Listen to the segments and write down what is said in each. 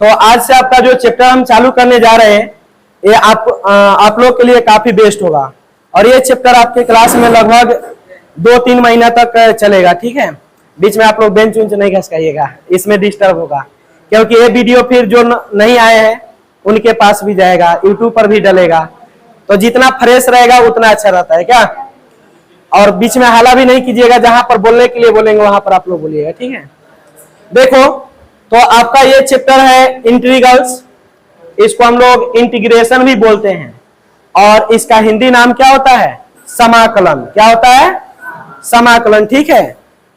तो आज से आपका जो चैप्टर हम चालू करने जा रहे हैं ये आप लोग के लिए काफी बेस्ट होगा। और ये चैप्टर आपके क्लास में लगभग 2-3 महीना तक चलेगा, ठीक है। बीच में आप लोग बेंच उंच नहीं घसकाइएगा, इसमें डिस्टर्ब होगा, क्योंकि ये वीडियो फिर जो नहीं आए हैं उनके पास भी जाएगा, यूट्यूब पर भी डलेगा। तो जितना फ्रेश रहेगा उतना अच्छा रहता है क्या। और बीच में हाला भी नहीं कीजिएगा, जहां पर बोलने के लिए बोलेंगे वहां पर आप लोग बोलिएगा, ठीक है। देखो तो आपका ये चैप्टर है इंटीग्रल्स, इसको हम लोग इंटीग्रेशन भी बोलते हैं, और इसका हिंदी नाम क्या होता है, समाकलन। क्या होता है, समाकलन, ठीक है।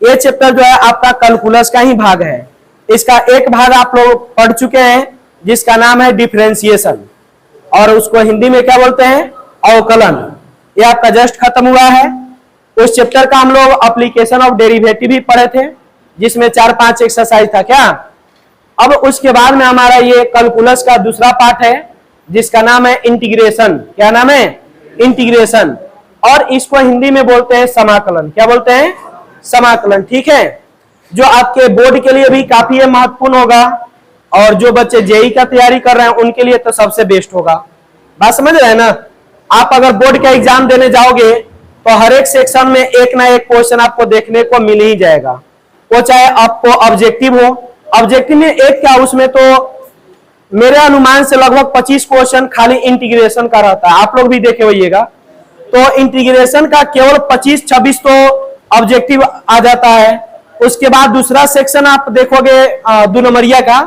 ये चैप्टर जो है आपका कैलकुलस का ही भाग है। इसका एक भाग आप लोग पढ़ चुके हैं जिसका नाम है डिफरेंशिएशन, और उसको हिंदी में क्या बोलते हैं, अवकलन। ये आपका जस्ट खत्म हुआ है। उस चैप्टर का हम लोग एप्लीकेशन ऑफ डेरिवेटिव भी पढ़े थे, जिसमें 4-5 एक्सरसाइज था क्या। अब उसके बाद में हमारा ये कैलकुलस का दूसरा पार्ट है जिसका नाम है इंटीग्रेशन। क्या नाम है, इंटीग्रेशन, और इसको हिंदी में बोलते हैं समाकलन। क्या बोलते हैं, समाकलन, ठीक है। जो आपके बोर्ड के लिए भी काफी महत्वपूर्ण होगा, और जो बच्चे जेई का तैयारी कर रहे हैं उनके लिए तो सबसे बेस्ट होगा। बात समझ रहे हैं ना। आप अगर बोर्ड का एग्जाम देने जाओगे तो हर एक सेक्शन में एक ना एक क्वेश्चन आपको देखने को मिल ही जाएगा, वो चाहे आपको ऑब्जेक्टिव हो। ऑब्जेक्टिव में एक क्या, उसमें तो मेरे अनुमान से लगभग 25 क्वेश्चन खाली इंटीग्रेशन का रहता है, आप लोग भी देखे होइएगा। तो इंटीग्रेशन का केवल 25-26 तो ऑब्जेक्टिव आ जाता है। उसके बाद दूसरा सेक्शन आप देखोगे 2 नंबरिया का,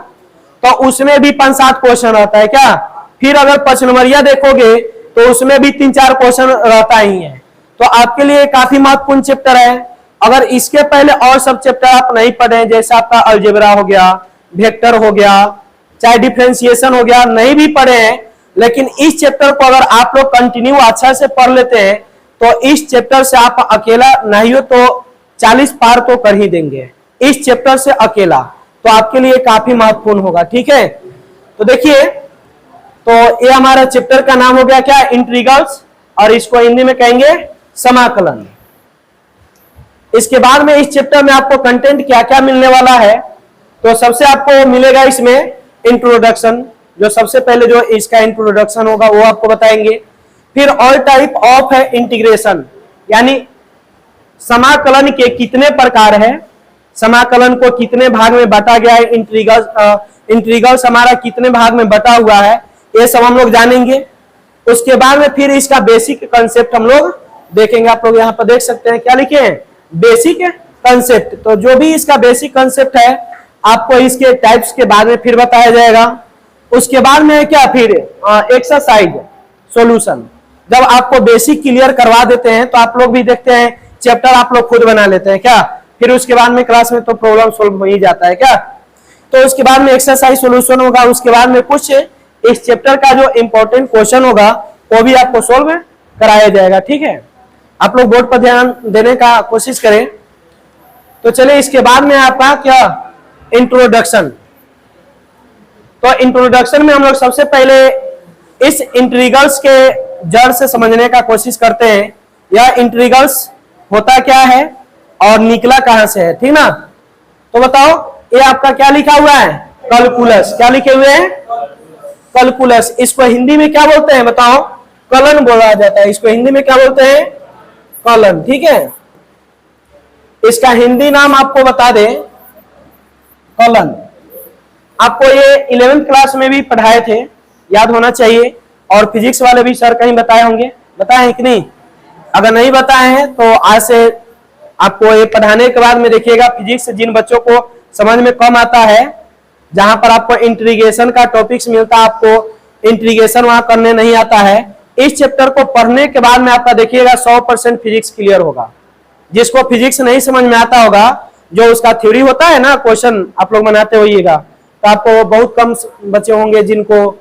तो उसमें भी 5-7 क्वेश्चन रहता है क्या। फिर अगर 5 नंबरिया देखोगे तो उसमें भी 3-4 क्वेश्चन रहता ही है। तो आपके लिए काफी महत्वपूर्ण चैप्टर है। अगर इसके पहले और सब चैप्टर आप नहीं पढ़े, जैसे आपका अलजेब्रा हो गया, वेक्टर हो गया, चाहे डिफरेंशिएशन हो गया, नहीं भी पढ़े हैं, लेकिन इस चैप्टर को अगर आप लोग कंटिन्यू अच्छा से पढ़ लेते हैं तो इस चैप्टर से आप अकेला नहीं हो तो 40 पार तो कर ही देंगे इस चैप्टर से अकेला। तो आपके लिए काफी महत्वपूर्ण होगा, ठीक है। तो देखिए, तो ये हमारा चैप्टर का नाम हो गया क्या, इंटीग्रल्स, और इसको हिंदी में कहेंगे समाकलन। इसके बाद में इस चैप्टर में आपको कंटेंट क्या क्या मिलने वाला है, तो सबसे आपको मिलेगा इसमें इंट्रोडक्शन, जो सबसे पहले जो इसका इंट्रोडक्शन होगा वो आपको बताएंगे। फिर ऑल टाइप ऑफ है इंटीग्रेशन, यानी समाकलन के कितने प्रकार है, समाकलन को कितने भाग में बांटा गया है, इंटीग्रल्स हमारा कितने भाग में बटा हुआ है, ये सब हम लोग जानेंगे। उसके बाद में फिर इसका बेसिक कंसेप्ट हम लोग देखेंगे। आप लोग यहाँ पर देख सकते हैं क्या लिखे हैं, बेसिक कंसेप्ट। तो जो भी इसका बेसिक कंसेप्ट है आपको इसके टाइप्स के बाद में फिर बताया जाएगा। उसके बाद में क्या, फिर एक्सरसाइज सॉल्यूशन। जब आपको बेसिक क्लियर करवा देते हैं तो आप लोग भी देखते हैं चैप्टर आप लोग खुद बना लेते हैं क्या। फिर उसके बाद में क्लास में तो प्रॉब्लम सोल्व हो ही जाता है क्या। तो उसके बाद में एक्सरसाइज सॉल्यूशन होगा। उसके बाद में कुछ इस चैप्टर का जो इंपॉर्टेंट क्वेश्चन होगा वो भी आपको सोल्व कराया जाएगा, ठीक है। आप लोग बोर्ड पर ध्यान देने का कोशिश करें। तो चलिए, इसके बाद में आपका क्या, इंट्रोडक्शन। तो इंट्रोडक्शन में हम लोग सबसे पहले इस इंटीग्रल्स के जड़ से समझने का कोशिश करते हैं, यह इंटीग्रल्स होता क्या है और निकला कहां से है, ठीक ना। तो बताओ, ये आपका क्या लिखा हुआ है, कैलकुलस। क्या लिखे हुए हैं, कैलकुलस। इसको हिंदी में क्या बोलते हैं बताओ, कलन बोला जाता है। इसको हिंदी में क्या बोलते हैं, कलन, ठीक है। इसका हिंदी नाम आपको बता दें, कलन। आपको ये 11th क्लास में भी पढ़ाए थे, याद होना चाहिए। और फिजिक्स वाले भी सर कहीं बताए होंगे, बताए हैं कि नहीं। अगर नहीं बताए हैं तो आज से आपको ये पढ़ाने के बाद में देखिएगा, फिजिक्स जिन बच्चों को समझ में कम आता है, जहां पर आपको इंटीग्रेशन का टॉपिक्स मिलता है, आपको इंटीग्रेशन वहां करने नहीं आता है, इस चैप्टर को पढ़ने के बाद में आपका देखिएगा 100% फिजिक्स क्लियर होगा। जिसको फिजिक्स नहीं समझ में आता होगा, जो उसका थ्योरी होता है ना, क्वेश्चन आप लोग बनाते होइएगा, तो आपको बहुत कम बच्चे होंगे जिनको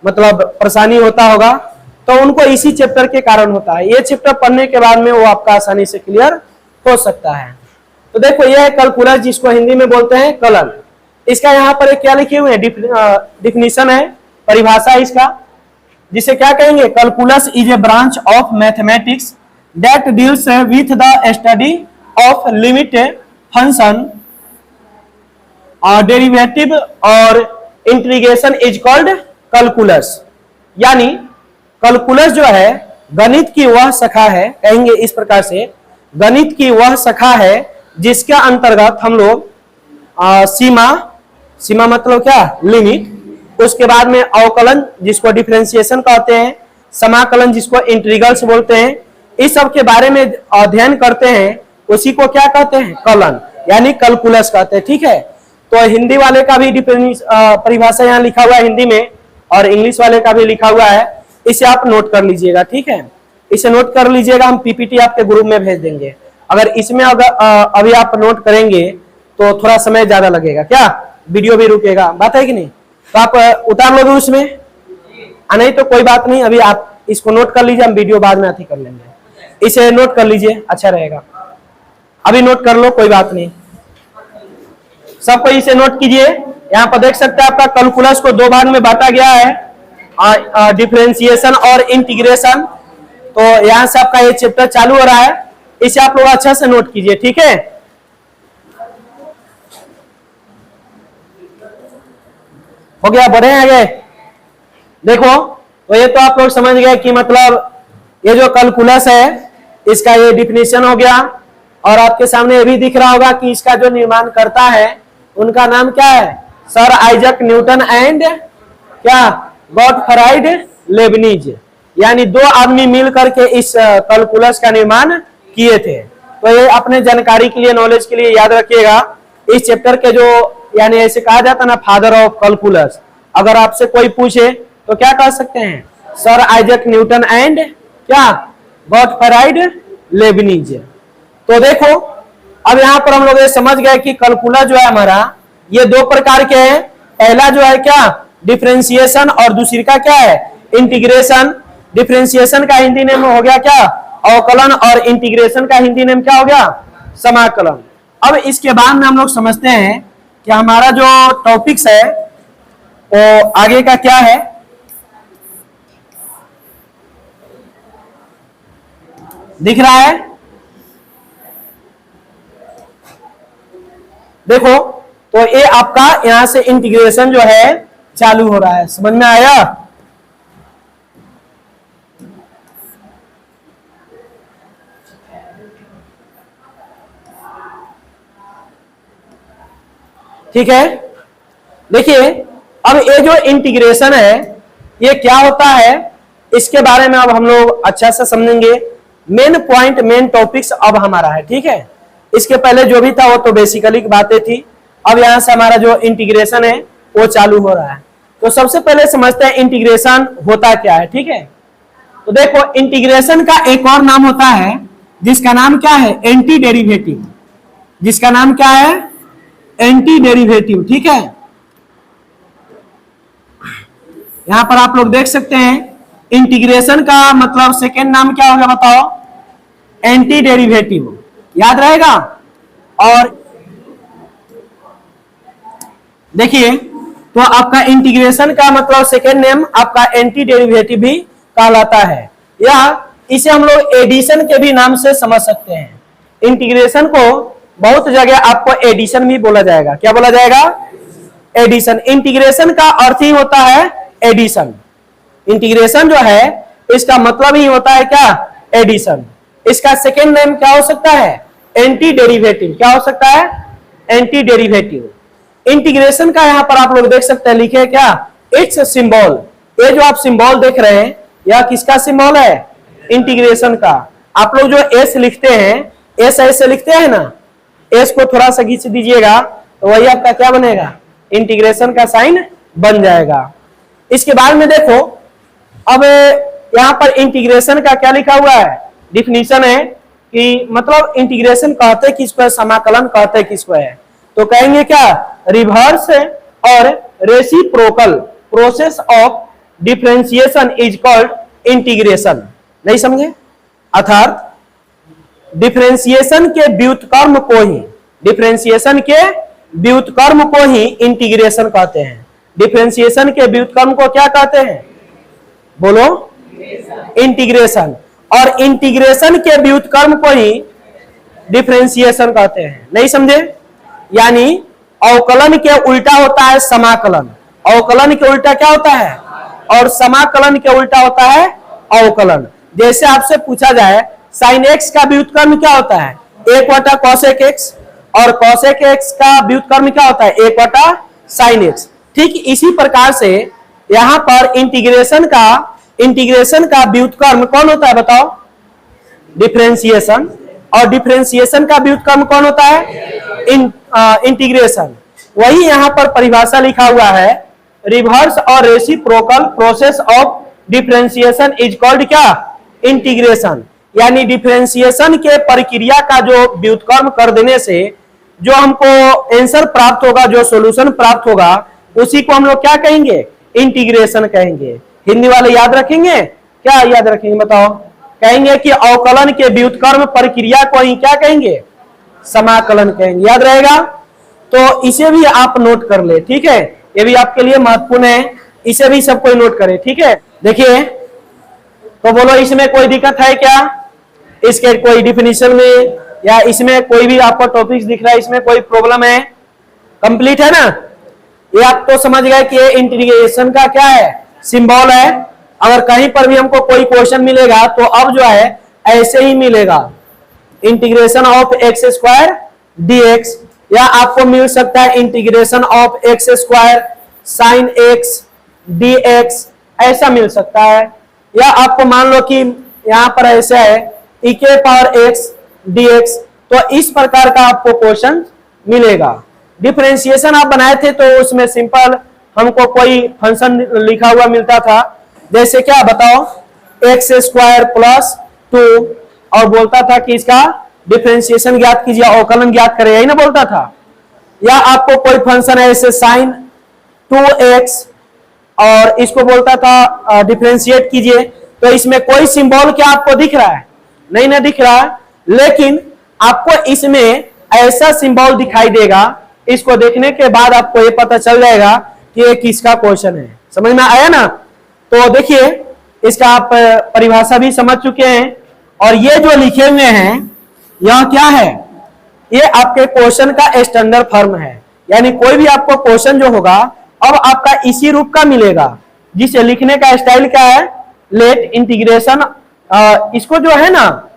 मतलब परेशानी होता होगा, तो उनको इसी चैप्टर के कारण होता है। ये चैप्टर पढ़ने के बाद में वो आपका आसानी से क्लियर हो सकता है। तो देखो, यह है कैलकुलस, जिसको हिंदी में बोलते हैं कलन। इसका यहाँ पर क्या लिखे हुए हैं, डिफिनीशन है, परिभाषा इसका, जिसे क्या कहेंगे, calculus is a branch of mathematics that deals with the study of limit function derivative और इंटीग्रेशन इज कॉल्ड कैलकुलस। यानी कैलकुलस जो है गणित की वह शाखा है, कहेंगे इस प्रकार से, गणित की वह शाखा है जिसके अंतर्गत हम लोग सीमा मतलब क्या, लिमिट, उसके बाद में अवकलन जिसको डिफरेंशिएशन कहते हैं, समाकलन जिसको इंटीग्रल्स बोलते हैं, इस सब के बारे में अध्ययन करते हैं, उसी को क्या कहते हैं, कलन, यानी कैलकुलस कहते हैं। ठीक है, तो हिंदी वाले का भी परिभाषा यहाँ लिखा हुआ है हिंदी में, और इंग्लिश वाले का भी लिखा हुआ है, इसे आप नोट कर लीजिएगा। ठीक है, इसे नोट कर लीजिएगा, हम पीपीटी आपके ग्रुप में भेज देंगे। अगर इसमें अभी आप नोट करेंगे तो थोड़ा समय ज्यादा लगेगा, क्या वीडियो भी रुकेगा, बात है कि नहीं? तो आप उतार लोगे उसमें, नहीं तो कोई बात नहीं, अभी आप इसको नोट कर लीजिए, हम वीडियो बाद में आती कर लेंगे। इसे नोट कर लीजिए, अच्छा रहेगा, अभी नोट कर लो, कोई बात नहीं, सबको इसे नोट कीजिए। यहाँ पर देख सकते हैं आपका कैलकुलस को दो भाग में बांटा गया है, डिफरेंशिएशन और इंटीग्रेशन। तो यहाँ से आपका ये चैप्टर चालू हो रहा है, इसे आप लोग अच्छा से नोट कीजिए। ठीक है, हो गया, बढ़े आगे। देखो, तो ये तो आप लोग समझ गए कि मतलब ये जो कैलकुलस है इसका ये डिफिनीशन हो गया, और आपके सामने ये भी दिख रहा होगा कि इसका जो निर्माण करता है उनका नाम क्या है, सर आइजक न्यूटन एंड क्या, गॉटफ्राइड लेबनिज, यानी दो आदमी मिल करके इस कैलकुलस का निर्माण किए थे। तो ये अपने जानकारी के लिए, नॉलेज के लिए याद रखिएगा, इस चैप्टर के जो, यानी ऐसे कहा जाता ना, फादर ऑफ कैलकुलस, अगर आपसे कोई पूछे तो क्या कह सकते हैं, सर आइजक न्यूटन एंड क्या, गॉटफ्राइड लेबनिज। तो देखो, अब यहाँ पर हम लोग ये समझ गए कि कैलकुलस जो है हमारा, ये दो प्रकार के हैं। पहला जो है क्या, डिफरेंशिएशन, और दूसरी का क्या है, इंटीग्रेशन। डिफरेंशिएशन का हिंदी नेम हो गया क्या, अवकलन, और इंटीग्रेशन का हिंदी नेम क्या हो गया, समाकलन। अब इसके बाद में हम लोग समझते हैं कि हमारा जो टॉपिक्स है वो आगे का क्या है। दिख रहा है, देखो, तो ये आपका यहां से इंटीग्रेशन जो है चालू हो रहा है, समझ में आया? ठीक है, देखिए, अब ये जो इंटीग्रेशन है ये क्या होता है, इसके बारे में अब हम लोग अच्छा से समझेंगे। मेन पॉइंट, मेन टॉपिक्स अब हमारा है। ठीक है, इसके पहले जो भी था वो तो बेसिकली की बातें थी, अब यहां से हमारा जो इंटीग्रेशन है वो चालू हो रहा है। तो सबसे पहले समझते हैं इंटीग्रेशन होता क्या है। ठीक है, तो देखो, इंटीग्रेशन का एक और नाम होता है जिसका नाम क्या है, एंटी डेरिवेटिव, जिसका नाम क्या है, एंटी डेरिवेटिव। ठीक है, यहां पर आप लोग देख सकते हैं इंटीग्रेशन का मतलब सेकेंड नाम क्या होगा, बताओ, एंटी डेरिवेटिव, याद रहेगा। और देखिए, तो आपका इंटीग्रेशन का मतलब सेकेंड नेम आपका एंटी डेरिवेटिव भी कहलाता है, या इसे हम लोग एडिशन के भी नाम से समझ सकते हैं। इंटीग्रेशन को बहुत जगह आपको एडिशन भी बोला जाएगा, क्या बोला जाएगा, एडिशन। इंटीग्रेशन का अर्थ ही होता है एडिशन। इंटीग्रेशन जो है इसका मतलब ही होता है क्या, एडिशन। इसका सेकेंड नेम क्या हो सकता है, एंटी डेरिवेटिव। क्या हो सकता है, एंटी डेरिवेटिव। इंटीग्रेशन का यहां पर आप लोग देख सकते हैं, लिखे क्या, इट्स सिंबल। ये जो आप सिंबल देख रहे हैं यह किसका सिंबल है, इंटीग्रेशन का। आप लोग जो एस लिखते हैं, एस ऐसे लिखते हैं ना, एस को थोड़ा सा खींच दीजिएगा तो वही आपका क्या बनेगा, इंटीग्रेशन का साइन बन जाएगा। इसके बाद में देखो, अब यहां पर इंटीग्रेशन का क्या लिखा हुआ है, डिफिनीशन है कि मतलब इंटीग्रेशन कहते किसको है, समाकलन कहते किसको है। तो कहेंगे क्या, रिवर्स और reciprocal process of differentiation is called integration. नहीं समझे, अर्थात डिफरेंशिएशन के व्युत्क्रम को ही, डिफरेंशिएशन के व्युत्क्रम को ही इंटीग्रेशन कहते हैं। डिफरेंशिएशन के व्युत्क्रम को क्या कहते हैं, बोलो, इंटीग्रेशन। और इंटीग्रेशन के व्युत्क्रम को ही डिफरेंशिएशन कहते हैं। नहीं समझे, यानी अवकलन के उल्टा होता है समाकलन, अवकलन के उल्टा क्या होता है, और समाकलन के उल्टा होता है अवकलन। जैसे आपसे पूछा जाए साइन एक्स का व्युत्क्रम क्या होता है, 1/cosec x, और cosec x का व्युत्क्रम क्या होता है, 1/sin x। ठीक इसी प्रकार से यहां पर इंटीग्रेशन का व्युत्क्रम कौन होता है बताओ, डिफरेंशिएशन, और डिफरेंशिएशन का व्युत्क्रम कौन होता है, इंटीग्रेशन। वही यहां पर परिभाषा लिखा हुआ है, रिवर्स और reciprocal process of differentiation is called क्या, इंटीग्रेशन। यानी डिफरेंशिएशन के प्रक्रिया का जो व्युत्क्रम कर देने से जो हमको आंसर प्राप्त होगा, जो सॉल्यूशन प्राप्त होगा, उसी को हम लोग क्या कहेंगे, इंटीग्रेशन कहेंगे। हिंदी वाले याद रखेंगे, क्या याद रखेंगे बताओ, कहेंगे कि अवकलन के व्युत्क्रम प्रक्रिया को ही क्या कहेंगे, समाकलन कहेंगे। याद रहेगा, तो इसे भी आप नोट कर ले, ठीक है, ये भी आपके लिए महत्वपूर्ण है, इसे भी सब कोई नोट करे, ठीक है। देखिए तो बोलो इसमें कोई दिक्कत है क्या, इसके कोई डिफिनीशन में या इसमें कोई भी आपको टॉपिक्स दिख रहा है, इसमें कोई प्रॉब्लम है, कंप्लीट है ना। ये आप तो समझ गए कि इंटीग्रेशन का क्या है, सिंबल है। अगर कहीं पर भी हमको कोई क्वेश्चन मिलेगा तो अब जो है ऐसे ही मिलेगा, integration of x square dx, या आपको मिल सकता है integration of x square sine x dx, ऐसा मिल सकता है। या आपको मान लो कि यहां पर ऐसा है e⁻x dx, तो इस प्रकार का आपको क्वेश्चन मिलेगा। डिफरेंशिएशन आप बनाए थे तो उसमें सिंपल हमको कोई फंक्शन लिखा हुआ मिलता था, जैसे क्या बताओ, एक्स स्क्वायर प्लस 2, और बोलता था कि इसका डिफरेंशिएशन ज्ञात कीजिए, अवकलन ज्ञात करें, यही ना बोलता था। या आपको कोई फंक्शन है ऐसे साइन 2x, और इसको बोलता था डिफरेंशिएट कीजिए, तो इसमें कोई सिंबल क्या आपको दिख रहा है, नहीं ना दिख रहा, लेकिन आपको इसमें ऐसा सिंबल दिखाई देगा, इसको देखने के बाद आपको ये पता चल जाएगा कि ये किसका क्वेश्चन है। समझ में आया ना। तो देखिए इसका आप परिभाषा भी समझ चुके हैं, और ये जो लिखे हुए हैं यह क्या है, ये आपके क्वेश्चन का स्टैंडर्ड फॉर्म है। यानी कोई भी आपको क्वेश्चन जो होगा अब आपका इसी रूप का मिलेगा, जिसे लिखने का स्टाइल क्या है, लेट इंटीग्रेशन, इसको जो है ना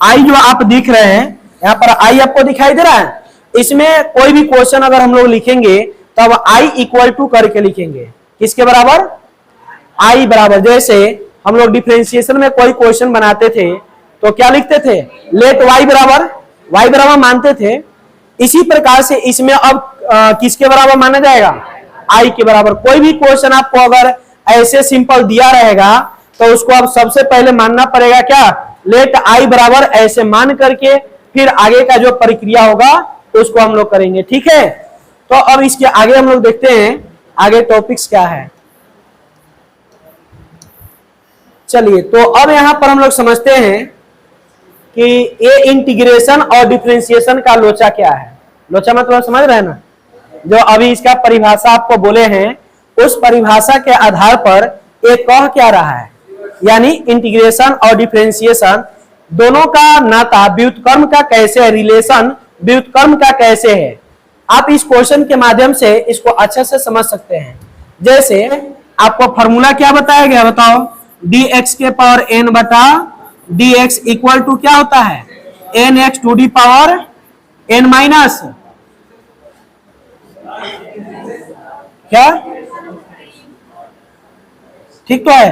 आई जो आप दिख रहे हैं यहाँ पर आई आपको दिखाई दे रहा है, इसमें कोई भी क्वेश्चन अगर हम लोग लिखेंगे तब आई इक्वल टू करके लिखेंगे, किसके बराबर, आई बराबर। जैसे हम लोग डिफरेंशिएशन में कोई क्वेश्चन बनाते थे तो क्या लिखते थे, लेट वाई बराबर मानते थे। इसी प्रकार से इसमें अब किसके बराबर माना जाएगा, आई के बराबर। कोई भी क्वेश्चन आपको अगर ऐसे सिंपल दिया रहेगा तो उसको अब सबसे पहले मानना पड़ेगा क्या, लेट आई बराबर ऐसे मान करके फिर आगे का जो प्रक्रिया होगा उसको हम लोग करेंगे, ठीक है। तो अब इसके आगे हम लोग देखते हैं आगे टॉपिक्स क्या है। चलिए तो अब यहां पर हम लोग समझते हैं कि ये इंटीग्रेशन और डिफरेंशिएशन का लोचा क्या है। लोचा मतलब समझ रहे हैं ना, जो अभी इसका परिभाषा आपको बोले हैं, उस परिभाषा के आधार पर ये कह क्या रहा है, यानी इंटीग्रेशन और डिफरेंशिएशन दोनों का नाता व्युत्क्रम का कैसे है, रिलेशन व्युत्क्रम का कैसे है। आप इस क्वेश्चन के माध्यम से इसको अच्छे से समझ सकते हैं। जैसे आपको फॉर्मूला क्या बताया गया बताओ, dx के पावर n बटा dx इक्वल टू क्या होता है, nx to the power n minus क्या, ठीक तो है।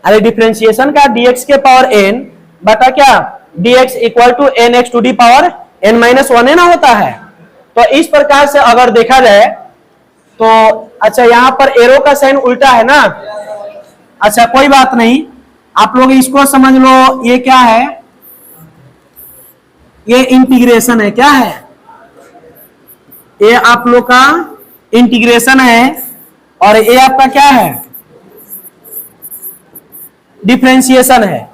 अरे डिफरेंशिएशन का dx के पावर n बटा क्या dx equal to nx to the power n minus 1 ना होता है। तो इस प्रकार से अगर देखा जाए तो अच्छा यहाँ पर एरो का साइन उल्टा है ना, अच्छा कोई बात नहीं, आप लोग इसको समझ लो, ये क्या है, ये इंटीग्रेशन है, क्या है, ये आप लोग का इंटीग्रेशन है, और ये आपका क्या है, डिफरेंशिएशन है।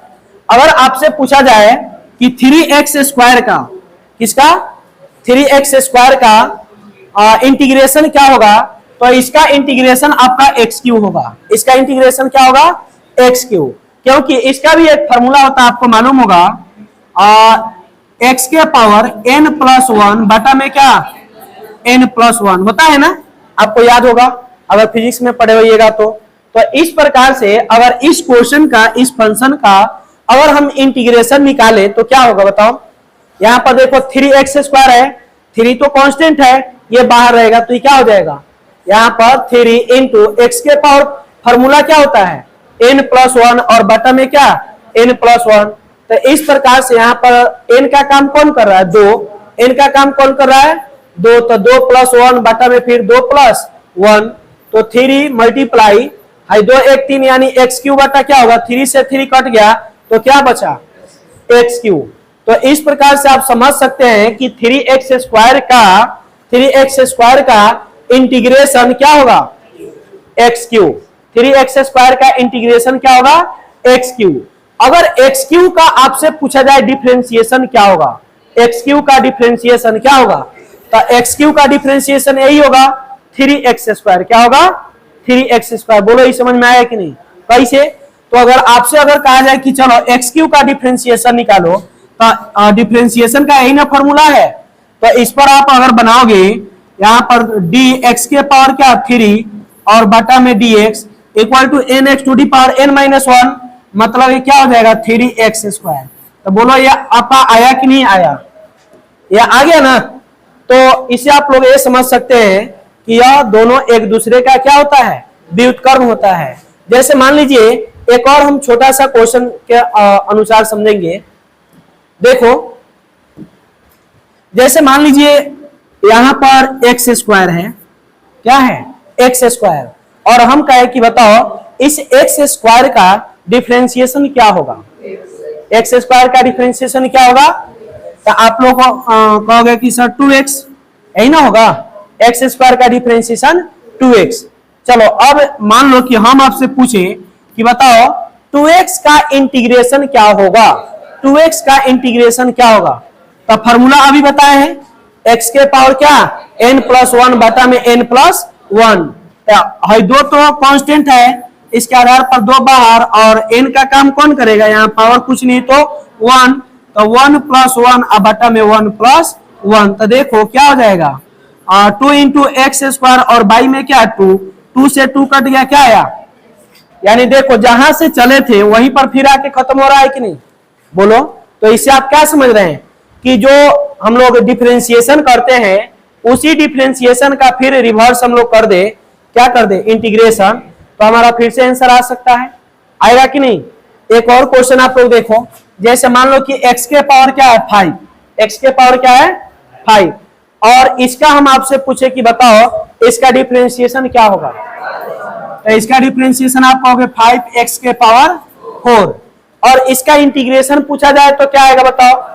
अगर आपसे पूछा जाए कि 3x स्क्वायर का, किसका, 3x स्क्वायर का इंटीग्रेशन क्या होगा, तो इसका इंटीग्रेशन आपका एक्स क्यू होगा। इसका इंटीग्रेशन क्या होगा, एक्स क्यू, क्योंकि इसका भी एक फॉर्मूला होता है, आपको मालूम होगा, एक्स के पावर n प्लस 1 बटा में क्या n प्लस 1 होता है ना। आपको याद होगा अगर फिजिक्स में पढ़े होइएगा तो इस प्रकार से अगर इस क्वेश्चन का, इस फंक्शन का अगर हम इंटीग्रेशन निकाले तो क्या होगा बताओ। यहाँ पर देखो 3x² है, 3 तो कांस्टेंट है, ये बाहर रहेगा तो ये क्या हो जाएगा, यहाँ पर 3 इंटू एक्स के पावर फॉर्मूला क्या होता है n+1 और बटा में क्या n+1। तो इस प्रकार से यहाँ पर n का काम कौन कर रहा है 2, n का काम कौन कर रहा है 2, तो 2+1 बटा में फिर 2+1 तो 3 मल्टीप्लाई 2 1 3 यानी x³ बटा क्या होगा 3 से 3 कट गया तो क्या बचा x³। तो इस प्रकार से आप समझ सकते हैं कि 3x² का इंटीग्रेशन क्या होगा x³। 3x² का इंटीग्रेशन क्या होगा x³। अगर x³ का आपसे पूछा जाए डिफरेंशिएशन क्या होगा, x³ का डिफरेंशिएशन क्या होगा, तो x³ का डिफरेंशिएशन यही होगा 3x²। क्या होगा 3x²। बोलो ये समझ में आया कि नहीं, कैसे। तो अगर आपसे अगर कहा जाए कि चलो x³ का डिफरेंशिएशन निकालो तो डिफरेंशिएशन का यही ना फॉर्मूला है, तो इस पर आप अगर बनाओगे यहाँ पर dx के पावर क्या 3 और बटा में dx equal to nx to the power n-1, मतलब ये क्या हो जाएगा 3x²। तो बोलो ये आपका आया कि नहीं आया, ये आ गया ना। तो इसे आप लोग ये समझ सकते हैं कि यह दोनों एक दूसरे का क्या होता है व्युत्क्रम होता है। जैसे मान लीजिए एक और हम छोटा सा क्वेश्चन के अनुसार समझेंगे। देखो जैसे मान लीजिए यहां पर x² है, क्या है x² और हम कहे कि बताओ इस x² का डिफरेंशिएशन क्या होगा, x² का डिफरेंशिएशन क्या होगा। तो आप लोग कहोगे कि सर 2x, यही ना होगा, x² का डिफरेंशिएशन 2x। चलो अब मान लो कि हम आपसे पूछे कि बताओ 2x का इंटीग्रेशन क्या होगा, 2x का इंटीग्रेशन क्या होगा। तो फॉर्मूला अभी बताए हैं x के पावर क्या n+1 बटा में n+1। दो तो कांस्टेंट है, इसके आधार पर 2 बाहर और n का काम कौन करेगा, यहाँ पावर कुछ नहीं तो 1, तो 1+1 बटा में 1+1। तो देखो क्या हो जाएगा 2 इंटू x² और बाई में क्या 2 से 2 कट गया, क्या आया, यानी देखो जहां से चले थे वहीं पर फिर आके खत्म हो रहा है कि नहीं, बोलो। तो इससे आप क्या समझ रहे हैं कि जो हम लोग डिफरेंशिएशन करते हैं उसी डिफरेंशिएशन का फिर रिवर्स हम लोग कर दे, क्या कर दे इंटीग्रेशन, तो हमारा फिर से आंसर आ सकता है, आएगा कि नहीं। एक और क्वेश्चन आप लोग देखो, जैसे मान लो कि x के पावर क्या है 5, x के पावर क्या है 5 और इसका हम आपसे पूछे कि बताओ इसका डिफरेंशिएशन क्या होगा। तो इसका डिफरेंशिएशन आप कहोगे 5x के पावर 4 और इसका इंटीग्रेशन पूछा जाए तो क्या आएगा बताओ।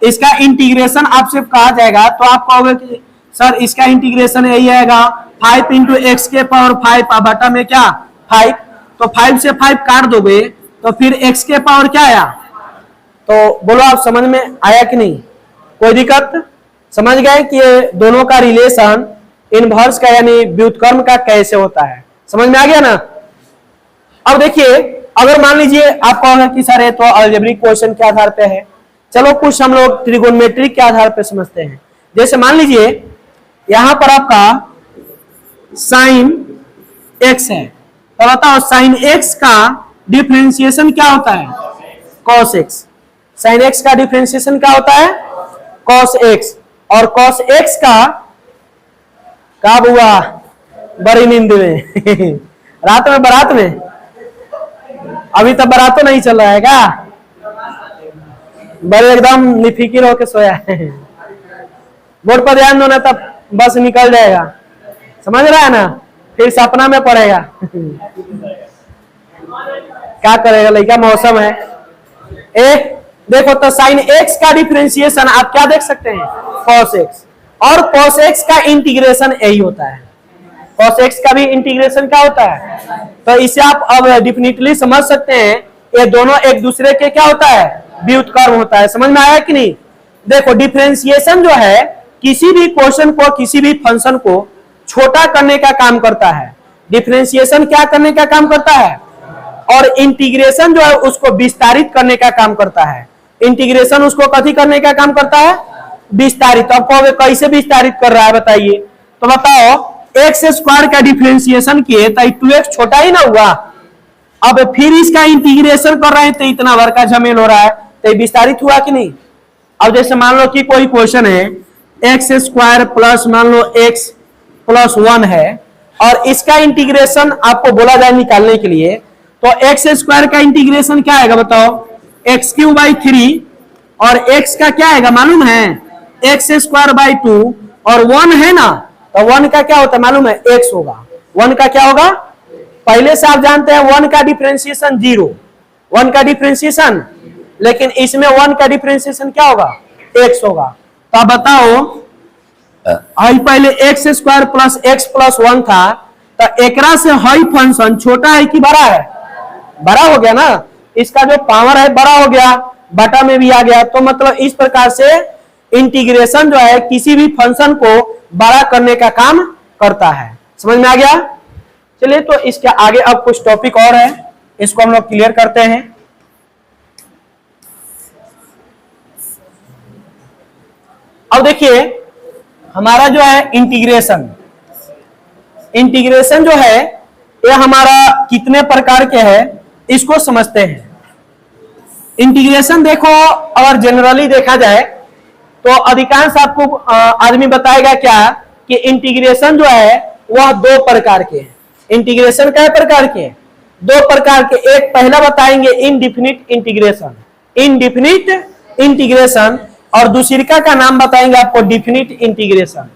इसका इंटीग्रेशन आपसे कहा जाएगा तो आप कहोगे कि सर इसका इंटीग्रेशन यही आएगा 5 इंटू एक्स के पावर 5 बटा में क्या 5, तो 5 से 5 काट दोगे तो फिर x के पावर क्या आया। तो बोलो आप समझ में आया कि नहीं, कोई दिक्कत, समझ गए कि ये दोनों का रिलेशन इनवर्स का यानी व्युत्क्रम का कैसे होता है, समझ में आ गया ना। अब देखिए अगर मान लीजिए आप कहोगे कि सर ये तो अलजेब्रिक क्वेश्चन के आधार पे है, चलो कुछ हम लोग ट्रिगोनोमेट्रिक के आधार पे समझते हैं। जैसे मान लीजिए यहां पर आपका साइन x है, तो बताओ साइन x का डिफरेंशिएशन क्या होता है cos x। साइन x का डिफरेंशिएशन क्या होता है cos x और cos x का हुआ बड़ी नींद में रात में बारात में, अभी तो बारात तो नहीं चल रहा है क्या, बड़े एकदम निफिकिर होके सोया है। बोर्ड पर ध्यान दो ना तब बस निकल जाएगा, समझ रहा है ना, फिर सपना में पड़ेगा। क्या करेगा लड़का, मौसम है। एक देखो तो साइन x का डिफरेंशिएशन आप क्या देख सकते हैं cos x और cos x का इंटीग्रेशन यही होता है, cos x का भी इंटीग्रेशन क्या होता है। तो इसे आप अब डेफिनेटली समझ सकते हैं ये दोनों एक दूसरे के क्या होता है व्युत्क्रम होता है, समझ में आया कि नहीं। देखो डिफरेंशिएशन जो है किसी भी क्वेश्चन को किसी भी फंक्शन को छोटा करने का काम करता है, डिफरेंशिएशन क्या करने का काम करता है, और इंटीग्रेशन जो है उसको विस्तारित करने का काम करता है। इंटीग्रेशन उसको कथी करने का काम करता है विस्तारित। अब कहोगे कैसे विस्तारित कर रहा है बताइए, तो बताओ एक्स स्क्वायर का डिफरेंशिएशन किए तो 2x छोटा ही ना हुआ। अब फिर इसका इंटीग्रेशन कर रहे हैं तो इतना वर्ग का झमेल हो रहा है, तो ये विस्तारित हुआ कि नहीं। अब जैसे मान लो कि कोई क्वेश्चन है एक्स स्क्वायर प्लस मान लो एक्स प्लस 1 है और इसका इंटीग्रेशन आपको बोला जाए निकालने के लिए, तो एक्स स्क्वायर का इंटीग्रेशन क्या आएगा बताओ, एक्स क्यूब बाई 3 और एक्स का क्या आएगा मालूम है, एक्स स्क्वायर बाई 2 और 1 है ना, तो 1 का क्या होता है मालूम है, एक्स होगा। 1 का क्या होगा, पहले से आप जानते हैं 1 का डिफरेंशिएशन 0, 1 का डिफरेंशिएशन, लेकिन इसमें 1 का डिफरेंशिएशन क्या होगा, एक्स होगा। तो आप बताओ आई पहले x square plus x plus 1 था, तो एकरा से हाई फंक्शन छोटा है कि बड़ा है, बड़ा हो गया ना, इसका जो पावर है बड़ा हो गया, बटा में भी आ गया। तो मतलब इस प्रकार से इंटीग्रेशन जो है किसी भी फंक्शन को बड़ा करने का काम करता है। समझ में आ गया। चलिए तो इसके आगे अब कुछ टॉपिक और है, इसको हम लोग क्लियर करते हैं। अब देखिए हमारा जो है इंटीग्रेशन, इंटीग्रेशन जो है ये हमारा कितने प्रकार के है इसको समझते हैं। इंटीग्रेशन देखो अगर जनरली देखा जाए तो अधिकांश आपको आदमी बताएगा क्या कि इंटीग्रेशन जो है वह 2 प्रकार के हैं। इंटीग्रेशन कई प्रकार के हैं, 2 प्रकार के। एक पहला बताएंगे इनडिफिनिट इंटीग्रेशन, इनडिफिनिट इंटीग्रेशन, और दूसरी का नाम बताएंगे आपको डिफिनिट इंटीग्रेशन।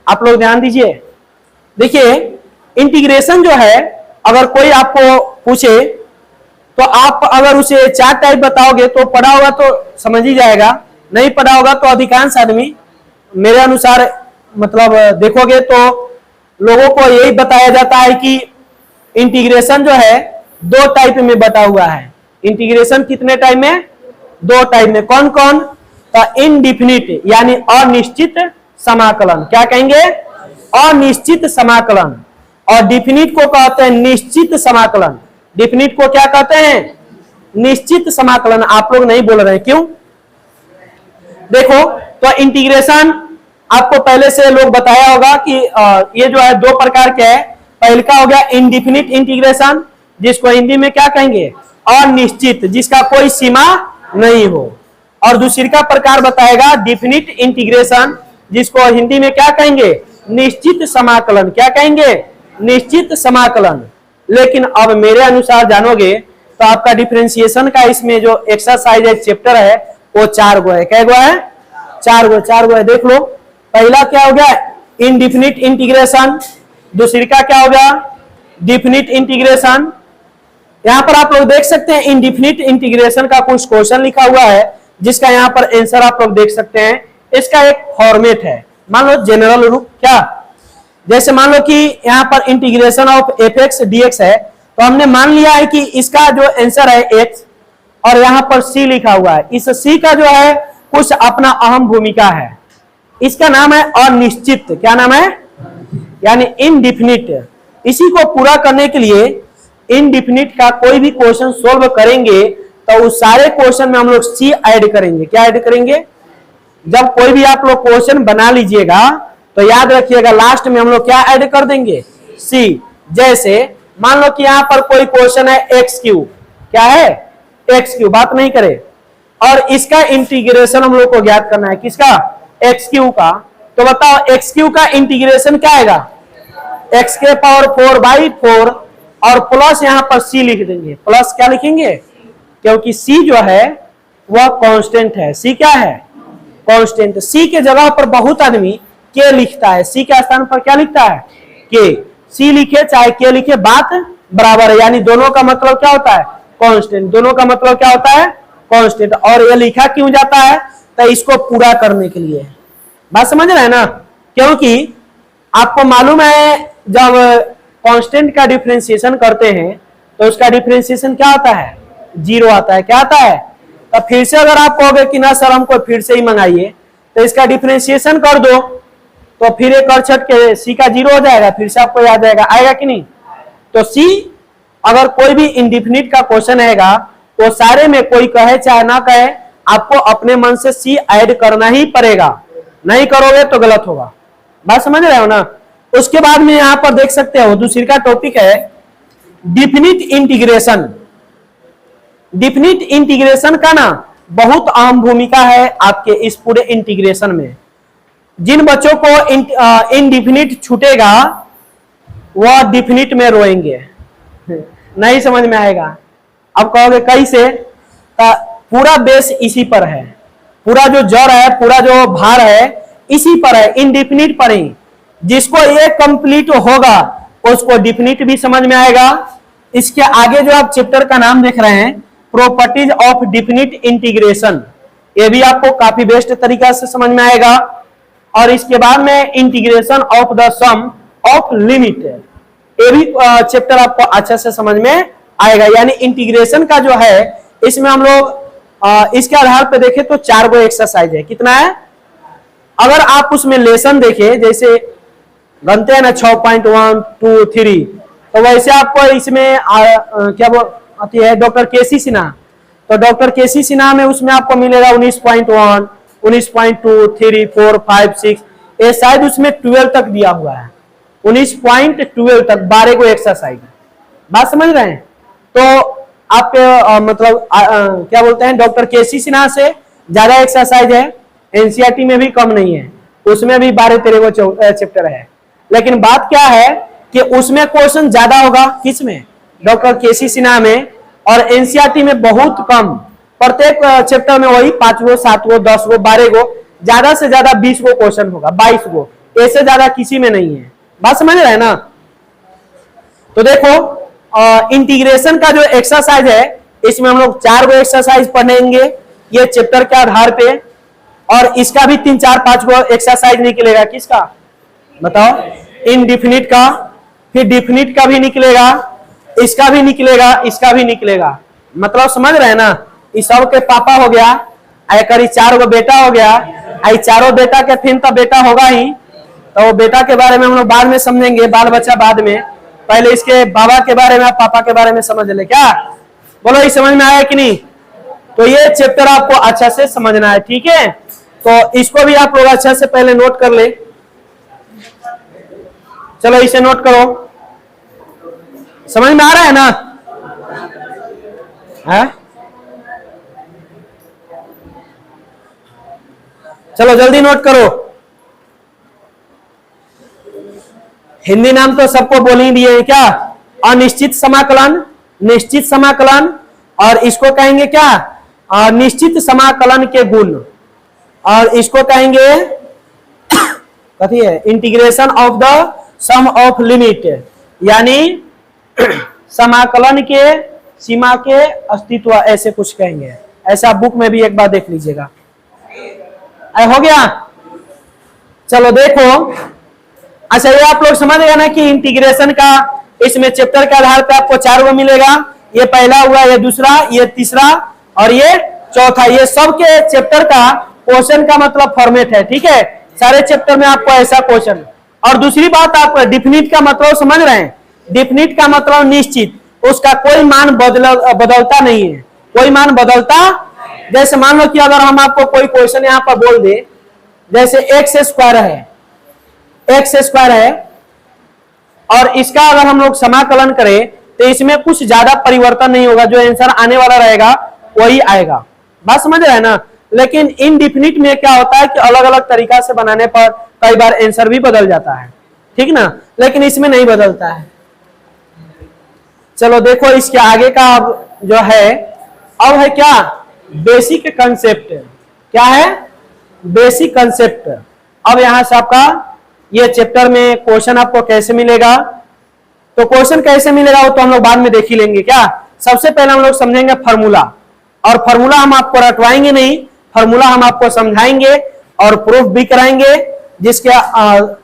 आप लोग ध्यान दीजिए। देखिए इंटीग्रेशन जो है अगर कोई आपको पूछे तो आप अगर उसे 4 टाइप बताओगे तो पढ़ा होगा तो समझ ही जाएगा, नहीं पढ़ा होगा तो अधिकांश आदमी मेरे अनुसार मतलब देखोगे तो लोगों को यही बताया जाता है कि इंटीग्रेशन जो है 2 टाइप में बटा हुआ है। इंटीग्रेशन कितने टाइप में, 2 टाइप में। कौन कौन, तो इनडिफिनिट यानी अनिश्चित समाकलन, क्या कहेंगे, अनिश्चित समाकलन, और डिफिनिट को कहते हैं निश्चित समाकलन। डिफिनिट को क्या कहते हैं, निश्चित समाकलन। आप लोग नहीं बोल रहे हैं क्यों, देखो तो इंटीग्रेशन आपको पहले से लोग बताया होगा कि ये जो है 2 प्रकार के है। पहले का हो गया इनडिफिनिट इंटीग्रेशन, जिसको हिंदी में क्या कहेंगे, अनिश्चित, जिसका कोई सीमा नहीं हो। और दूसरी का प्रकार बताएगा डिफिनिट इंटीग्रेशन, जिसको हिंदी में क्या कहेंगे, निश्चित समाकलन। क्या कहेंगे, निश्चित समाकलन। लेकिन अब मेरे अनुसार जानोगे तो आपका डिफरेंशिएशन का इसमें जो एक्सरसाइज है, चैप्टर है, वो 4 गो है। क्या गो है, 4 गो है। देख लो पहला क्या हो गया, इनडिफिनिट इंटीग्रेशन, दूसरी का क्या हो गया, डिफिनिट इंटीग्रेशन। यहां पर आप लोग देख सकते हैं इनडिफिनिट इंटीग्रेशन का कुछ क्वेश्चन लिखा हुआ है, जिसका यहाँ पर आंसर आप लोग देख सकते हैं। इसका एक फॉर्मेट है, मान लो जनरल रूप, क्या जैसे मान लो कि यहाँ पर integration of F x D x है, तो हमने मान लिया है कि इसका जो आंसर है x और यहाँ पर c लिखा हुआ है। इस c का जो है कुछ अपना अहम भूमिका है, इसका नाम है अनिश्चित। क्या नाम है, यानी इनडिफिनिट। इसी को पूरा करने के लिए इनडिफिनिट का कोई भी क्वेश्चन सोल्व करेंगे तो उस सारे क्वेश्चन में हम लोग c ऐड करेंगे। क्या ऐड करेंगे, जब कोई भी आप लोग क्वेश्चन बना लीजिएगा तो याद रखिएगा लास्ट में हम लोग क्या ऐड कर देंगे, c। जैसे मान लो कि यहां पर कोई क्वेश्चन है एक्स क्यूब, क्या है, एक्स क्यूब, बात नहीं करे, और इसका इंटीग्रेशन हम लोग को ज्ञात करना है, किसका, एक्स क्यूब का। तो बताओ एक्स क्यूब का इंटीग्रेशन क्या आएगा, एक्स के पावर 4/4 और प्लस यहां पर c लिख देंगे। प्लस क्या लिखेंगे, क्योंकि c जो है वह कांस्टेंट है। c क्या है, कांस्टेंट। c के जगह पर बहुत आदमी के लिखता है, c के स्थान पर क्या लिखता है, के। c लिखे चाहे के लिखे बात बराबर है, यानी दोनों का मतलब क्या होता है, कांस्टेंट। दोनों का मतलब क्या होता है, कांस्टेंट। और ये लिखा क्यों जाता है, तो इसको पूरा करने के लिए। बात समझ रहे हैं ना, क्योंकि आपको मालूम है जब कांस्टेंट का डिफरेंशिएशन करते हैं तो उसका डिफरेंशिएशन क्या आता है, 0 आता है। क्या आता है, तो फिर से अगर आप कहोगे कि ना सर हमको फिर से ही मंगाइए, तो इसका डिफरेंशिएशन कर दो, तो फिर एक और छट के c का 0 हो जाएगा, फिर से आपको याद आएगा, आएगा कि नहीं। तो c अगर कोई भी इंडिफिनिट का क्वेश्चन आएगा तो सारे में कोई कहे चाहे ना कहे आपको अपने मन से c ऐड करना ही पड़ेगा, नहीं करोगे तो गलत होगा। बात समझ रहे हो ना। उसके बाद में यहां पर देख सकते हो दूसरी का टॉपिक है डिफिनिट इंटीग्रेशन। डिफिनिट इंटीग्रेशन का ना बहुत अहम भूमिका है आपके इस पूरे इंटीग्रेशन में। जिन बच्चों को इनडिफिनिट छूटेगा वह डिफिनिट में रोएंगे, नहीं समझ में आएगा। अब कहोगे कैसे? पूरा बेस इसी पर है, पूरा जो जड़ है, पूरा जो भार है इसी पर है, इनडिफिनिट पर ही। जिसको ये कंप्लीट होगा उसको डिफिनिट भी समझ में आएगा। इसके आगे जो आप चैप्टर का नाम देख रहे हैं प्रॉपर्टीज ऑफ डिफिनिट इंटीग्रेशन, ये भी आपको काफी बेस्ट तरीका से समझ में आएगा। और इसके बाद में integration of the sum of limit, ये भी चैप्टर आपको अच्छे से समझ में आएगा। यानी इंटीग्रेशन का जो है इसमें हम लोग इसके आधार पर देखें तो 4 गो एक्सरसाइज है। कितना है? अगर आप उसमें लेसन देखें, जैसे बनते हैं ना 6.1, 2, 3, तो वैसे आपको इसमें क्या आती है डॉक्टर केसी सिन्हा, तो डॉक्टर केसी सिन्हा में उसमें आपको मिलेगा 19.1, 19.2, 3, 4, 5, 6, ये शायद उसमें 12 तक दिया हुआ है। 19.12 तक 12 को एक्सरसाइज। बात समझ रहे हैं? तो आपके मतलब क्या बोलते हैं डॉक्टर केसी सिन्हा से ज्यादा एक्सरसाइज है, एनसीईआरटी में भी कम नहीं है, उसमें भी 12-13 चैप्टर है। लेकिन बात क्या है कि उसमें क्वेश्चन ज्यादा होगा, किसमें? डॉक्टर केसी सिन्हा में, और एनसीईआरटी में बहुत कम। प्रत्येक चैप्टर में वही 5 गो, 7 गो, 10 गो, 12 गो, ज्यादा से ज्यादा 20 गो क्वेश्चन होगा, 22 गो, ऐसे ज्यादा किसी में नहीं है। बात समझ रहे हैं ना? तो देखो इंटीग्रेशन का जो एक्सरसाइज है इसमें हम लोग 4 गो एक्सरसाइज पढ़ेंगे ये चैप्टर के आधार पे, और इसका भी 3, 4, 5 गो एक्सरसाइज निकलेगा। किसका बताओ? इनडिफिनिट का, फिर डिफिनिट का भी निकलेगा, इसका भी निकलेगा, इसका भी निकलेगा। मतलब समझ रहे हैं ना? इस सब के पापा हो गया, करीब 4 गो बेटा हो गया, आई चारों बेटा के फिर तो बेटा होगा ही, तो वो बेटा के बारे में हम लोग बाद में समझेंगे, बाल बच्चा बाद में। पहले इसके बाबा के बारे में, पापा के बारे में समझ ले। क्या बोलो, ये समझ में आया कि नहीं? तो ये चैप्टर आपको अच्छा से समझना है, ठीक है? तो इसको भी आप लोग अच्छा से पहले नोट कर ले। चलो इसे नोट करो, समझ में आ रहा है ना? है? चलो जल्दी नोट करो। हिंदी नाम तो सबको बोल ही दिए क्या? अनिश्चित समाकलन, निश्चित समाकलन, और इसको कहेंगे क्या? निश्चित समाकलन के गुण, और इसको कहेंगे कथी है? Integration of the sum of limit, यानी समाकलन के सीमा के अस्तित्व, ऐसे कुछ कहेंगे। ऐसा बुक में भी एक बार देख लीजिएगा। हो गया? चलो देखो, अच्छा ये आप लोग समझ गए ना कि इंटीग्रेशन का इसमें चैप्टर के आधार पे आपको 4 गो मिलेगा। ये पहला हुआ, ये दूसरा, ये तीसरा और ये चौथा। ये सब के चैप्टर का क्वेश्चन का मतलब फॉर्मेट है, ठीक है? सारे चैप्टर में आपको ऐसा क्वेश्चन। और दूसरी बात, आप डिफिनिट का मतलब समझ रहे हैं? डिफिनिट का मतलब निश्चित, उसका कोई मान बदलता नहीं है, कोई मान बदलता। जैसे मान लो कि अगर हम आपको कोई क्वेश्चन यहाँ पर बोल दे, जैसे एक्स स्क्वायर है, एक्स स्क्वायर है, और इसका अगर हम लोग समाकलन करें तो इसमें कुछ ज्यादा परिवर्तन नहीं होगा, जो आंसर आने वाला रहेगा वही आएगा। बात समझ रहे हैं ना? लेकिन इनडिफिनिट में क्या होता है कि अलग अलग तरीका से बनाने पर कई बार आंसर भी बदल जाता है, ठीक ना? लेकिन इसमें नहीं बदलता है। चलो देखो इसके आगे का अब जो है, अब है क्या? Basic concept. क्या है? Basic concept. अब यहां से आपका ये चैप्टर में क्वेश्चन आपको कैसे मिलेगा, तो क्वेश्चन कैसे मिलेगा वो तो हम लोग बाद में देख ही लेंगे। क्या सबसे पहले हम लोग समझेंगे फार्मूला, और फार्मूला हम आपको रटवाएंगे नहीं, फार्मूला हम आपको समझाएंगे और प्रूफ भी कराएंगे, जिसके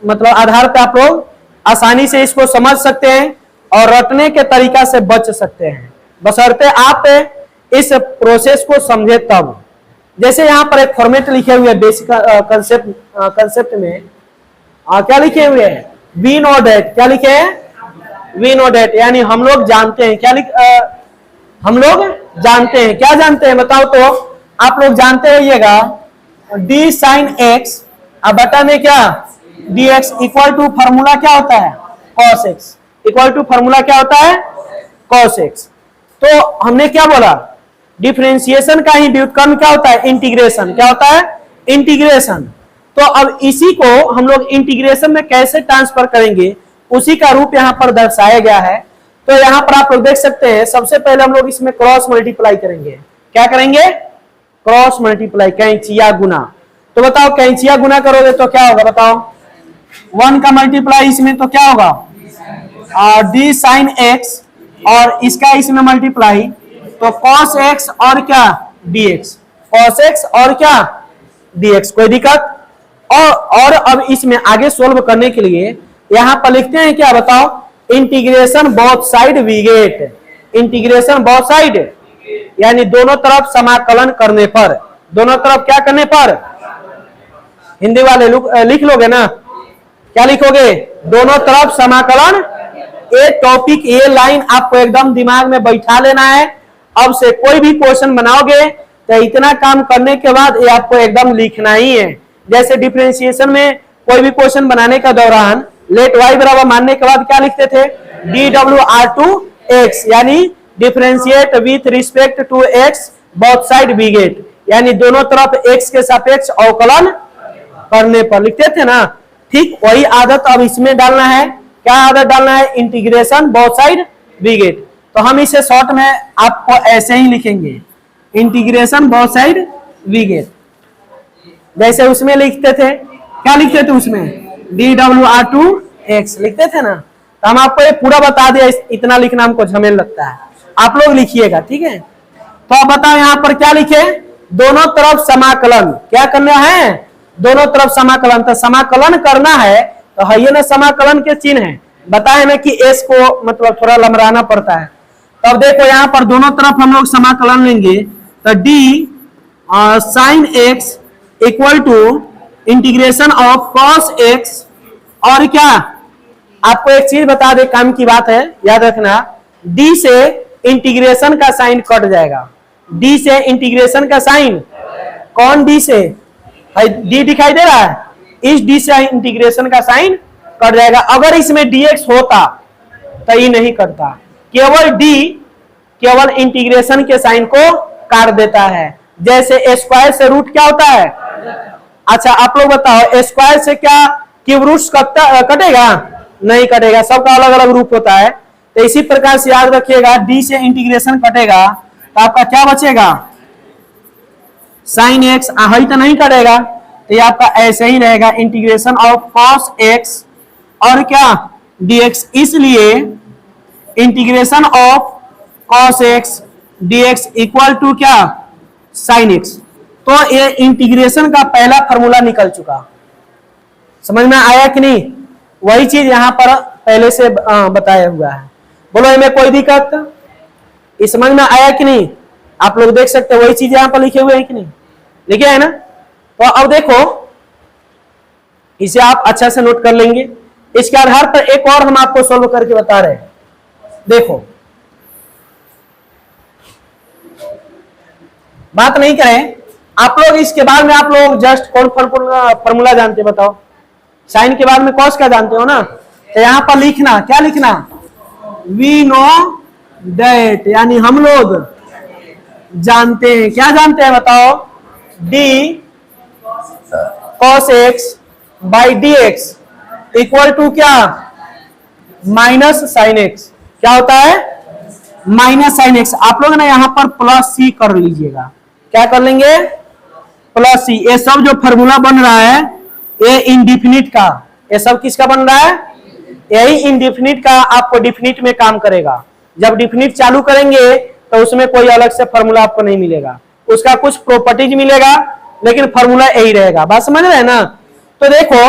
मतलब आधार पे आप लोग आसानी से इसको समझ सकते हैं और रटने के तरीका से बच सकते हैं, बशर्ते आप इस प्रोसेस को समझे तब। जैसे यहाँ पर एक फॉर्मेट लिखे हुए बेसिक कंसेप्ट में क्या लिखे हुए हैं? We know that. क्या लिखे हैं? वी नो डेट, यानी हम लोग जानते हैं। क्या हम लोग जानते हैं। क्या जानते हैं बताओ तो? आप लोग जानते रहिएगा डी साइन एक्स, अब बटा में क्या? dx इक्वल टू फॉर्मूला क्या होता है cos x, equal to formula क्या होता है cos x। तो हमने क्या बोला, डिफरेंशिएशन का ही व्युत्क्रम क्या होता है इंटीग्रेशन, क्या होता है इंटीग्रेशन। तो अब इसी को हम लोग इंटीग्रेशन में कैसे ट्रांसफर करेंगे उसी का रूप यहाँ पर दर्शाया गया है। तो यहाँ पर आप लोग देख सकते हैं, सबसे पहले हम लोग इसमें क्रॉस मल्टीप्लाई करेंगे। क्या करेंगे, क्रॉस मल्टीप्लाई, कैंचिया गुना। तो बताओ कैंचिया गुना करोगे तो क्या होगा, बताओ 1 का मल्टीप्लाई इसमें तो क्या होगा डी साइन एक्स, और इसका इसमें मल्टीप्लाई तो cos x और क्या dx, cos x और क्या dx, कोई दिक्कत। और अब इसमें आगे सोल्व करने के लिए यहां पर लिखते हैं क्या, बताओ integration both side we get, integration both side यानी दोनों तरफ समाकलन करने पर, दोनों तरफ क्या करने पर, हिंदी वाले लिख लोगे ना, क्या लिखोगे, दोनों तरफ समाकलन। ये टॉपिक, ये लाइन आपको एकदम दिमाग में बैठा लेना है। अब से कोई भी क्वेश्चन बनाओगे तो इतना काम करने के बाद ये आपको एकदम लिखना ही है। जैसे डिफरेंशिएशन में कोई भी क्वेश्चन बनाने का दौरान लेट y बराबर मानने के बाद क्या लिखते थे, dw/2x, यानी differentiate with respect to x both side we get, यानी दोनों तरफ x के सापेक्ष अवकलन करने पर लिखते थे ना। ठीक वही आदत अब इसमें डालना है। क्या आदत डालना है, integration both side we get. तो हम इसे शॉर्ट में आपको ऐसे ही लिखेंगे, integration both side we get, जैसे उसमें लिखते थे। क्या लिखते थे उसमें, dw/2x लिखते थे ना। तो हम आपको ये पूरा बता दिया, इतना लिखना हमको झमेल लगता है, आप लोग लिखिएगा, ठीक है। तो आप बताओ यहाँ पर क्या लिखे, दोनों तरफ समाकलन, क्या करना है, दोनों तरफ समाकलन। तो समाकलन करना है तो है ये ना समाकलन के चिन्ह है, बताए ना कि s को मतलब थोड़ा लमराना पड़ता है। तब देखो यहाँ पर दोनों तरफ हम लोग समाकलन लेंगे तो d sine x equal to integration of cos x, और क्या आपको एक चीज बता दे, काम की बात है, याद रखना, d से इंटीग्रेशन का साइन कट जाएगा, d से इंटीग्रेशन का साइन, कौन d से, d दिखाई दे रहा है, इस d से इंटीग्रेशन का साइन कट जाएगा। अगर इसमें dx होता तो ये नहीं करता, केवल d केवल इंटीग्रेशन के साइन को काट देता है। जैसे स्क्वायर से रूट क्या होता है, अच्छा आप लोग बताओ स्क्वायर से क्या क्यूब रूट कटेगा, नहीं कटेगा, सबका अलग अलग रूप होता है। तो इसी प्रकार से याद रखिएगा, d से इंटीग्रेशन कटेगा तो आपका क्या बचेगा, साइन एक्स, ही तो नहीं कटेगा, तो ये आपका ऐसे ही रहेगा, इंटीग्रेशन ऑफ cos x और क्या dx, इसलिए integration of cos x dx equal to क्या sin x। तो ये इंटीग्रेशन का पहला फॉर्मूला निकल चुका, समझ में आया कि नहीं, वही चीज यहां पर पहले से बताया हुआ है। बोलो इनमें कोई दिक्कत, ये समझ में आया कि नहीं, आप लोग देख सकते हैं वही चीज यहां पर लिखे हुए हैं कि नहीं, लिखे है ना। तो अब देखो इसे आप अच्छा से नोट कर लेंगे। इसके आधार पर एक और हम आपको सोल्व करके बता रहे हैं, देखो बात नहीं करें आप लोग, इसके बाद में आप लोग जस्ट कौन फॉर्मूला जानते हैं, बताओ, साइन के बाद में कॉस का जानते हो ना। तो यहां पर लिखना, क्या लिखना, वी नो दैट, यानी हम लोग जानते हैं, क्या जानते हैं बताओ, d cos x by dx equal to क्या माइनस साइन x, क्या होता है माइनस साइन x। आप लोग ना यहां पर प्लस c कर लीजिएगा, क्या कर लेंगे, प्लस c। ये सब जो फॉर्मूला बन रहा है ये इंडिफिनिट का, ये सब किसका बन रहा है, यही इंडिफिनिट का आपको डिफिनिट में काम करेगा। जब डिफिनिट चालू करेंगे तो उसमें कोई अलग से फॉर्मूला आपको नहीं मिलेगा, उसका कुछ प्रॉपर्टीज मिलेगा लेकिन फॉर्मूला यही रहेगा, बात समझ रहे हैं ना। तो देखो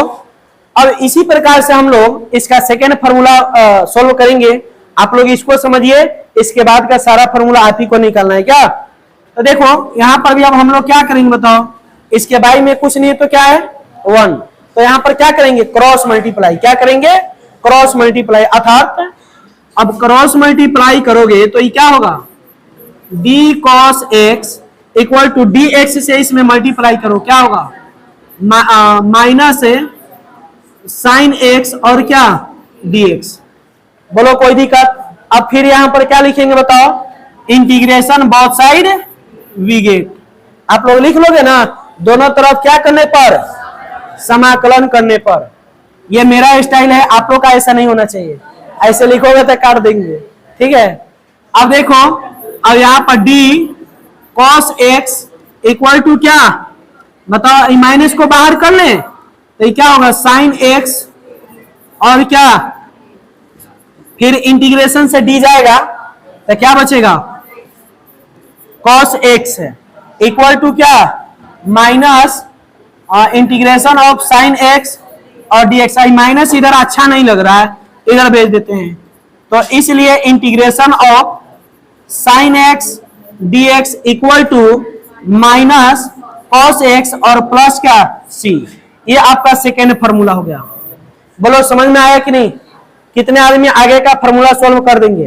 अब इसी प्रकार से हम लोग इसका सेकेंड फॉर्मूला सोल्व करेंगे। आप लोग इसको समझिए, इसके बाद का सारा फॉर्मूला आप ही को निकालना है क्या। तो देखो यहां पर भी अब हम लोग क्या करेंगे बताओ, इसके बाई में कुछ नहीं है तो क्या है 1, तो यहां पर क्या करेंगे क्रॉस मल्टीप्लाई, क्या करेंगे क्रॉस मल्टीप्लाई, अर्थात अब क्रॉस मल्टीप्लाई करोगे तो ये क्या होगा, d cos x equal to dx से इसमें मल्टीप्लाई करो, क्या होगा माइनस साइन एक्स और क्या dx। बोलो कोई दिक्कत? अब फिर यहां पर क्या लिखेंगे बताओ? Integration both side we get. आप लोग लिख लोगे ना, दोनों तरफ क्या करने पर? समाकलन करने पर। ये मेरा स्टाइल है, आप लोग का ऐसा नहीं होना चाहिए। ऐसे लिखोगे तो काट देंगे, ठीक है। अब देखो, अब यहां पर d cos x equal to क्या बताओ? माइनस को बाहर कर ले तो ये क्या होगा? साइन x और क्या, फिर इंटीग्रेशन से d जाएगा तो क्या बचेगा? cos x है इक्वल टू क्या? Minus integration of sine x और dx। माइनस इधर अच्छा नहीं लग रहा है, इधर भेज देते हैं। तो इसलिए integration of sine x dx equal to minus cos x और प्लस क्या c। ये आपका सेकेंड फॉर्मूला हो गया। बोलो समझ में आया कि नहीं? कितने आदमी आगे का फॉर्मूला सॉल्व कर देंगे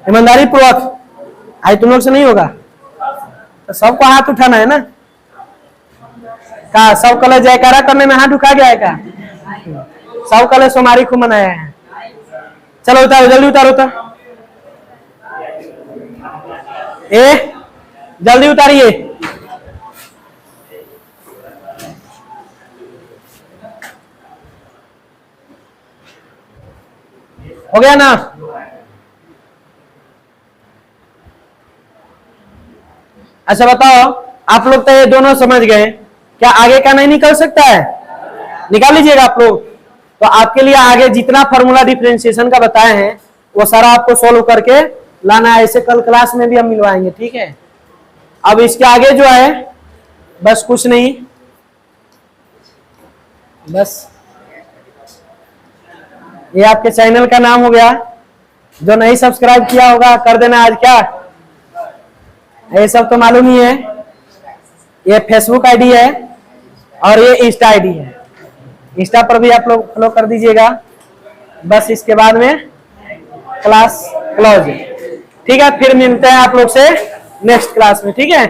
ईमानदारी पूर्वक? आज तुम लोग से नहीं होगा तो सबको हाथ उठाना है ना। का सब कल जयकारा करने में हाथ उठा गया है का? सब कल सोमारी खूब मनाया है। चलो उतारो, जल्दी उतारो। ए जल्दी उतारिए। हो गया ना? अच्छा बताओ, आप लोग तो ये दोनों समझ गए, क्या आगे का नहीं निकल सकता है? निकाल लीजिएगा आप लोग। तो आपके लिए आगे जितना फॉर्मूला डिफरेंशिएशन का बताए हैं वो सारा आपको सोल्व करके लाना है। ऐसे कल क्लास में भी हम मिलवाएंगे, ठीक है। अब इसके आगे जो है बस कुछ नहीं, बस ये आपके चैनल का नाम हो गया। जो नहीं सब्सक्राइब किया होगा कर देना आज। क्या ये सब तो मालूम ही है। ये फेसबुक आईडी है और ये इंस्टा आईडी है। इंस्टा पर भी आप लोग फॉलो कर दीजिएगा। बस इसके बाद में क्लास क्लोज, ठीक है। फिर मिलते हैं आप लोग से नेक्स्ट क्लास में, ठीक है।